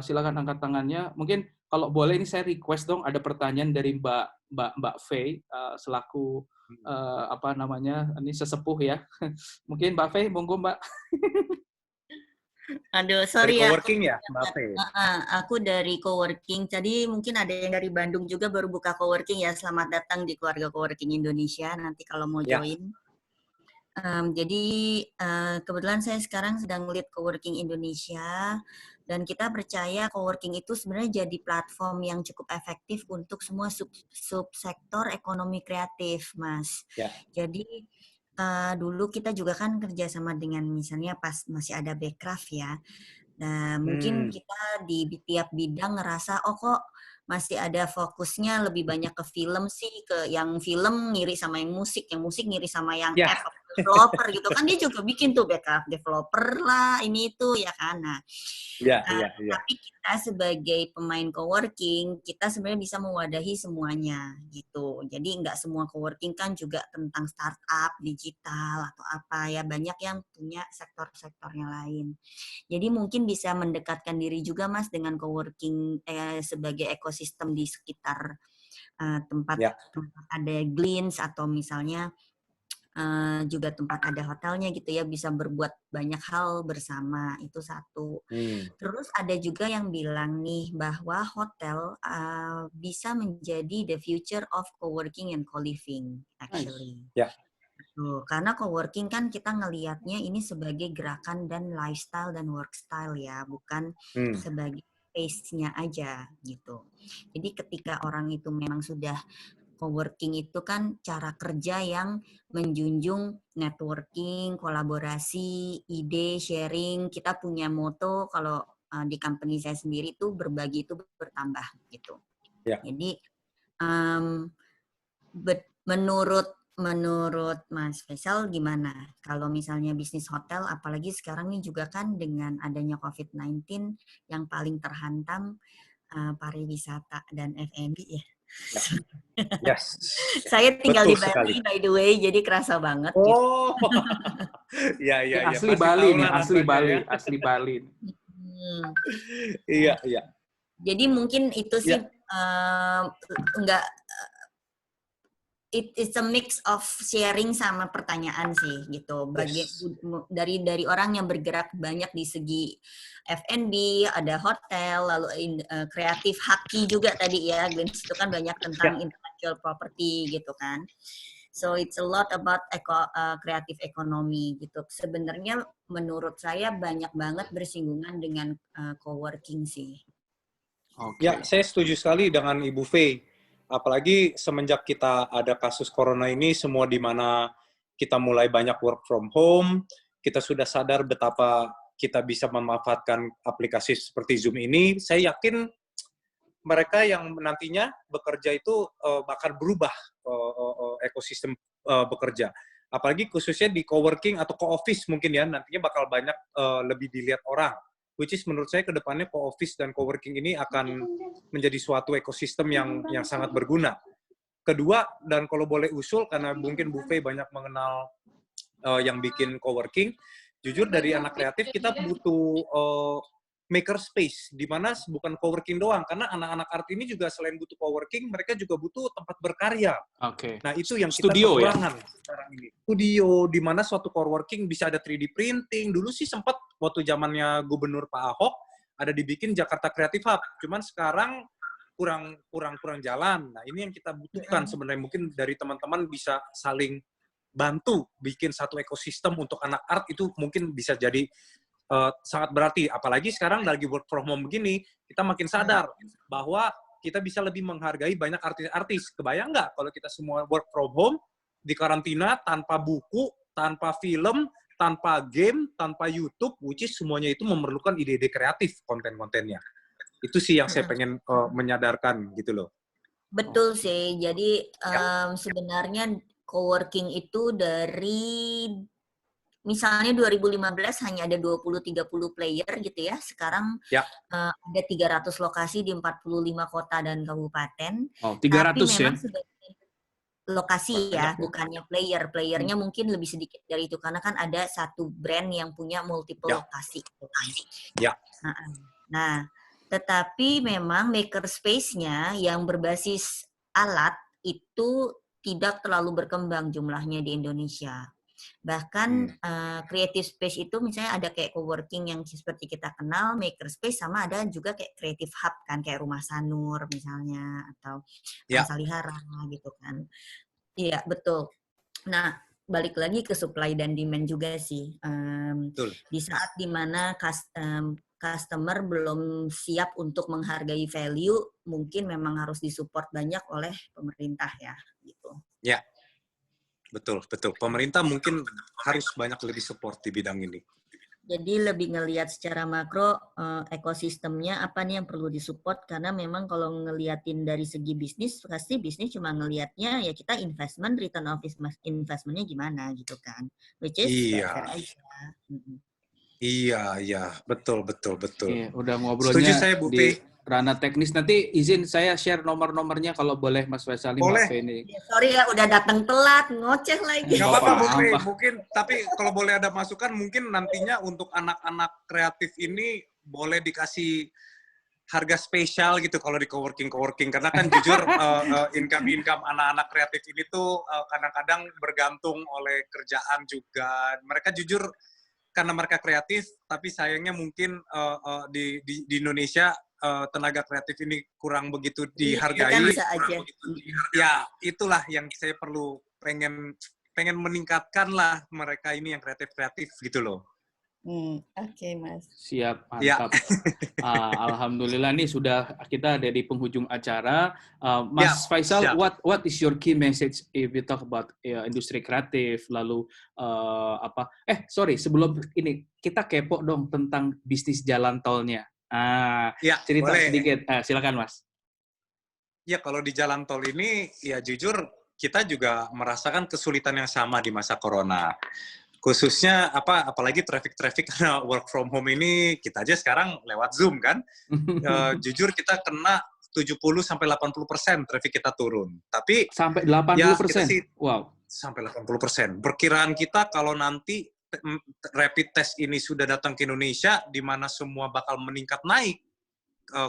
Silakan angkat tangannya. Mungkin kalau boleh ini saya request dong ada pertanyaan dari Mbak Faye selaku apa namanya ini sesepuh ya. Mungkin Mbak Faye, monggo Mbak. Aduh, sorry dari ya. coworking ya, Mbak Faye? Aku dari coworking. Jadi mungkin ada yang dari Bandung juga baru buka coworking ya. Selamat datang di keluarga coworking Indonesia. Nanti kalau mau join. Jadi kebetulan saya sekarang sedang lead coworking Indonesia. Dan kita percaya coworking itu sebenarnya jadi platform yang cukup efektif untuk semua subsektor ekonomi kreatif, Mas. Ya. Jadi dulu kita juga kan kerjasama dengan misalnya pas masih ada Backcraft ya. Nah, mungkin kita di tiap bidang ngerasa, oh kok masih ada fokusnya lebih banyak ke film sih, ke yang film ngiri sama yang musik ngiri sama yang app developer gitu kan, dia juga bikin tuh backup developer lah, ini itu ya kan. Nah, tapi kita sebagai pemain coworking, kita sebenarnya bisa mewadahi semuanya gitu. Jadi nggak semua coworking kan juga tentang startup, digital atau apa ya, banyak yang punya sektor-sektornya lain. Jadi mungkin bisa mendekatkan diri juga Mas dengan coworking sebagai ekosistem di sekitar tempat ada Glints atau misalnya juga tempat ada hotelnya gitu ya, bisa berbuat banyak hal bersama, itu satu. Terus ada juga yang bilang nih bahwa hotel bisa menjadi the future of coworking and co-living actually. Karena coworking kan kita ngelihatnya ini sebagai gerakan dan lifestyle dan work style ya, bukan sebagai space-nya aja gitu. Jadi ketika orang itu memang sudah coworking itu kan cara kerja yang menjunjung networking, kolaborasi, ide, sharing. Kita punya moto kalau di company saya sendiri tuh berbagi itu bertambah gitu. Jadi menurut Mas Faisal gimana? Kalau misalnya bisnis hotel, apalagi sekarang ini juga kan dengan adanya COVID-19 yang paling terhantam pariwisata dan F&B ya. Yes. Saya tinggal di Bali by the way, jadi kerasa banget. Oh, iya. Asli Bali nih, asli Bali. Iya. Jadi mungkin itu sih enggak. It's a mix of sharing sama pertanyaan sih gitu. Dari orang yang bergerak banyak di segi F&B, ada hotel, lalu kreatif haki juga tadi ya, Glenn itu kan banyak tentang intellectual property gitu kan. So it's a lot about kreatif ekonomi gitu. Sebenarnya menurut saya banyak banget bersinggungan dengan coworking sih. Ya, saya setuju sekali dengan Ibu Faye. Apalagi semenjak kita ada kasus corona ini, semua di mana kita mulai banyak work from home, kita sudah sadar betapa kita bisa memanfaatkan aplikasi seperti Zoom ini. Saya yakin mereka yang nantinya bekerja itu bakal berubah ekosistem bekerja. Apalagi khususnya di coworking atau co-office mungkin ya, nantinya bakal banyak lebih dilihat orang. Which is menurut saya ke depannya co-office dan co-working ini akan menjadi suatu ekosistem yang sangat berguna. Kedua, dan kalau boleh usul, karena mungkin Bu Faye banyak mengenal yang bikin co-working, jujur dari anak kreatif kita butuh maker space, di mana bukan co-working doang, karena anak-anak art ini juga selain butuh co-working, mereka juga butuh tempat berkarya. Nah, itu yang kita kekurangan sekarang ini. Studio, di mana suatu co-working bisa ada 3D printing. Dulu sih sempat waktu zamannya Gubernur Pak Ahok, ada dibikin Jakarta Creative Hub. Cuman sekarang kurang jalan. Nah, ini yang kita butuhkan sebenarnya. Mungkin dari teman-teman bisa saling bantu bikin satu ekosistem untuk anak art, itu mungkin bisa jadi sangat berarti. Apalagi sekarang lagi work from home begini, kita makin sadar bahwa kita bisa lebih menghargai banyak artis-artis. Kebayang nggak kalau kita semua work from home, di karantina, tanpa buku, tanpa film, tanpa game, tanpa YouTube, which is semuanya itu memerlukan ide-ide kreatif konten-kontennya. Itu sih yang saya pengen menyadarkan gitu loh. Betul sih. Jadi sebenarnya coworking itu dari misalnya 2015 hanya ada 20-30 player gitu ya. Sekarang ada 300 lokasi di 45 kota dan kabupaten. Oh, 300 tapi memang ya? lokasi ya, bukannya playernya mungkin lebih sedikit dari itu karena kan ada satu brand yang punya multiple lokasi. Ya. Nah, tetapi memang makerspace-nya yang berbasis alat itu tidak terlalu berkembang jumlahnya di Indonesia. Bahkan creative space itu misalnya ada kayak coworking yang seperti kita kenal, makerspace, sama ada juga kayak creative hub kan, kayak Rumah Sanur misalnya, atau Salihara gitu kan. Iya, betul. Nah, balik lagi ke supply dan demand juga sih. Di saat dimana customer belum siap untuk menghargai value, mungkin memang harus disupport banyak oleh pemerintah ya, gitu. Ya. Betul. Pemerintah mungkin harus banyak lebih support di bidang ini. Jadi lebih ngelihat secara makro ekosistemnya apa nih yang perlu disupport, karena memang kalau ngeliatin dari segi bisnis, pasti bisnis cuma ngelihatnya ya kita investment, return of investment-nya gimana gitu kan. Which is fair aja. Iya, betul. Iya, udah ngobrolnya setuju saya, Bu di ranah teknis. Nanti izin saya share nomor-nomornya kalau boleh, Mas Faisal. Boleh. Ini. Ya, sorry ya, udah datang telat, ngoceh lagi. Nggak apa-apa, Bu Pri. Mungkin, tapi kalau boleh ada masukan, mungkin nantinya untuk anak-anak kreatif ini boleh dikasih harga spesial gitu kalau di coworking. Karena kan jujur, income anak-anak kreatif ini tuh kadang-kadang bergantung oleh kerjaan juga. Mereka jujur, karena mereka kreatif, tapi sayangnya mungkin di Indonesia tenaga kreatif ini kurang begitu dihargai. Ya, itulah yang saya perlu pengen meningkatkan lah mereka ini yang kreatif gitu loh. Oke, Mas. Siap, mantap. Alhamdulillah nih sudah kita ada di penghujung acara. Mas Faisal, what is your key message if we talk about industri kreatif? Lalu sebelum ini kita kepo dong tentang bisnis jalan tolnya. Cerita boleh. Sedikit. Silakan, Mas. Ya, kalau di jalan tol ini ya jujur kita juga merasakan kesulitan yang sama di masa corona. Khususnya apalagi traffic karena work from home ini kita aja sekarang lewat Zoom kan. Jujur kita kena 70-80% traffic kita turun. Tapi sampai 80%. Wow. Sampai 80%. Perkiraan kita kalau nanti rapid test ini sudah datang ke Indonesia di mana semua bakal meningkat naik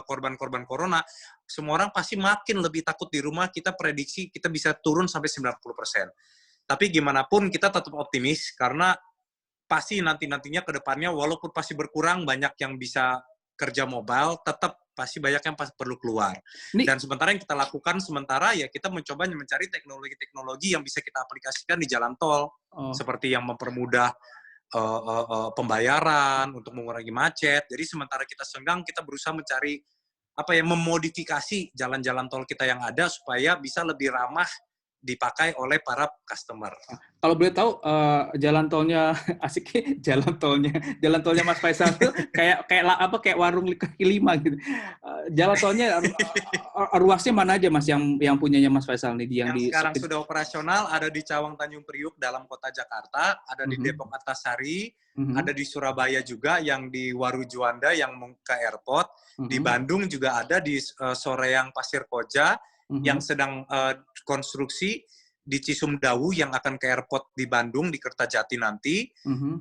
korban-korban corona, semua orang pasti makin lebih takut di rumah. Kita prediksi kita bisa turun sampai 90%. Tapi gimana pun kita tetap optimis karena pasti nantinya ke depannya walaupun pasti berkurang banyak yang bisa kerja mobile, tetap pasti banyak yang perlu keluar. Dan sementara yang kita lakukan ya kita mencoba mencari teknologi-teknologi yang bisa kita aplikasikan di jalan tol, seperti yang mempermudah pembayaran untuk mengurangi macet. Jadi sementara kita senggang, kita berusaha mencari memodifikasi jalan-jalan tol kita yang ada supaya bisa lebih ramah dipakai oleh para customer. Kalau boleh tahu jalan tolnya asik, jalan tolnya Mas Faisal itu kayak warung kaki lima gitu. Jalan tolnya ruasnya mana aja Mas yang punyanya Mas Faisal nih yang sekarang sudah operasional ada di Cawang Tanjung Priuk dalam kota Jakarta, ada di Depok Antasari, ada di Surabaya juga yang di Waru Juanda yang ke airport, di Bandung juga ada di Soreang Pasir Koja yang sedang konstruksi, di Cisumdawu yang akan ke airport di Bandung, di Kertajati nanti.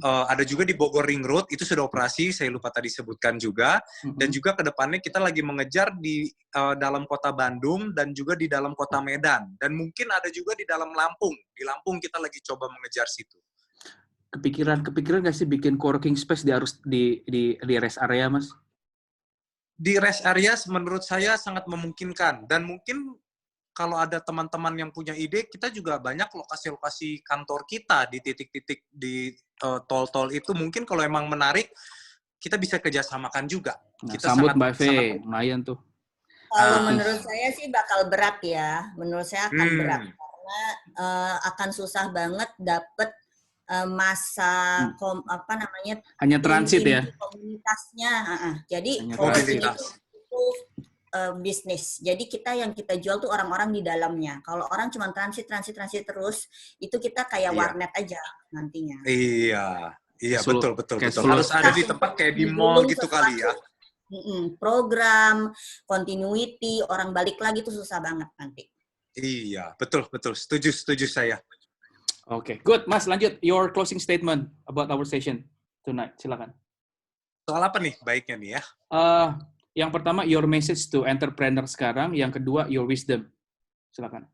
Ada juga di Bogor Ring Road, itu sudah operasi, saya lupa tadi sebutkan juga. Dan juga ke depannya kita lagi mengejar di dalam kota Bandung dan juga di dalam kota Medan. Dan mungkin ada juga di dalam Lampung. Di Lampung kita lagi coba mengejar situ. Kepikiran nggak sih bikin coworking space di rest area, Mas? Di rest area menurut saya sangat memungkinkan. Dan mungkin kalau ada teman-teman yang punya ide, kita juga banyak lokasi-lokasi kantor kita di titik-titik di tol-tol itu. Mungkin kalau emang menarik, kita bisa kerjasamakan juga. Kita sambut Mbak Fe, lumayan tuh. Kalau menurut saya sih bakal berat ya. Menurut saya akan berat. Karena akan susah banget dapet masa hanya transit ya komunitasnya. Jadi coworking itu bisnis. Jadi yang kita jual tuh orang-orang di dalamnya. Kalau orang cuma transit terus, itu kita kayak warnet aja nantinya. Iya, betul. Harus ada di tempat kayak di mall gitu kali ya. Program, continuity, orang balik lagi tuh susah banget nanti. Iya, betul. Setuju saya. Oke, good. Mas, lanjut. Your closing statement about our session tonight. Silakan. Soal apa nih baiknya nih ya? Yang pertama, your message to entrepreneur sekarang. Yang kedua, your wisdom. Silakan.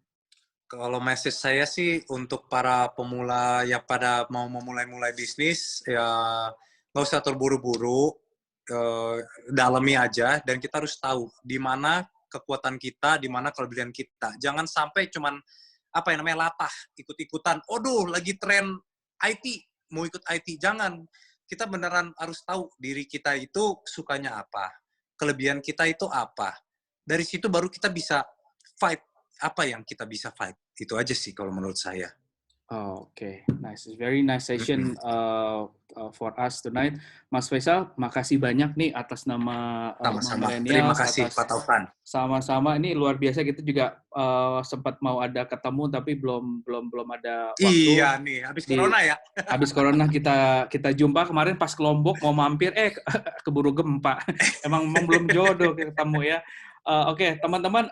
Kalau message saya sih untuk para pemula yang pada mau memulai bisnis, ya nggak usah terburu-buru, dalami aja, dan kita harus tahu di mana kekuatan kita, di mana kelebihan kita. Jangan sampai cuman latah, ikut-ikutan. Lagi tren IT, mau ikut IT. Jangan. Kita beneran harus tahu diri kita itu sukanya apa, kelebihan kita itu apa. Dari situ baru kita bisa fight apa yang kita bisa fight. Itu aja sih kalau menurut saya. Oke, nice. Very nice session for us tonight. Mas Faisal, makasih banyak nih atas nama Sama-sama. Millennials. Terima kasih Pak Taufan. Sama-sama. Ini luar biasa, kita juga sempat mau ada ketemu tapi belum ada waktu. Iya nih, habis corona ya. Habis corona kita jumpa kemarin pas ke Lombok mau mampir, keburu gempa. Emang belum jodoh ketemu ya. Oke, teman-teman,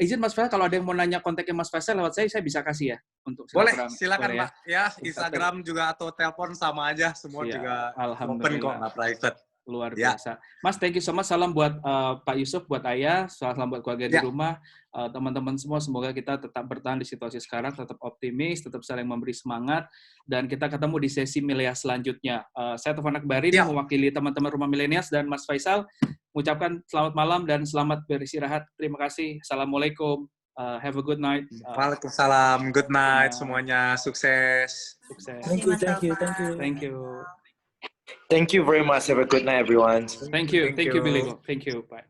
izin Mas Faisal kalau ada yang mau nanya kontaknya Mas Faisal lewat saya bisa kasih ya untuk boleh, silakan Pak. Ya, Instagram juga atau telepon sama aja, semua ya, juga open kok, nggak private. Luar biasa. Mas, thank you so much. Salam buat Pak Yusuf, buat Ayah, salam buat keluarga di rumah. Teman-teman semua, semoga kita tetap bertahan di situasi sekarang, tetap optimis, tetap saling memberi semangat, dan kita ketemu di sesi Milea selanjutnya. Saya Taufan Akbari, mewakili teman-teman Rumah Millennials dan Mas Faisal, mengucapkan selamat malam dan selamat beristirahat. Terima kasih. Assalamualaikum. Have a good night. Waalaikumsalam. Good night semuanya. Sukses. Thank you. Thank you very much. Have a good night, everyone. Thank you, Billy. Thank you. Bye.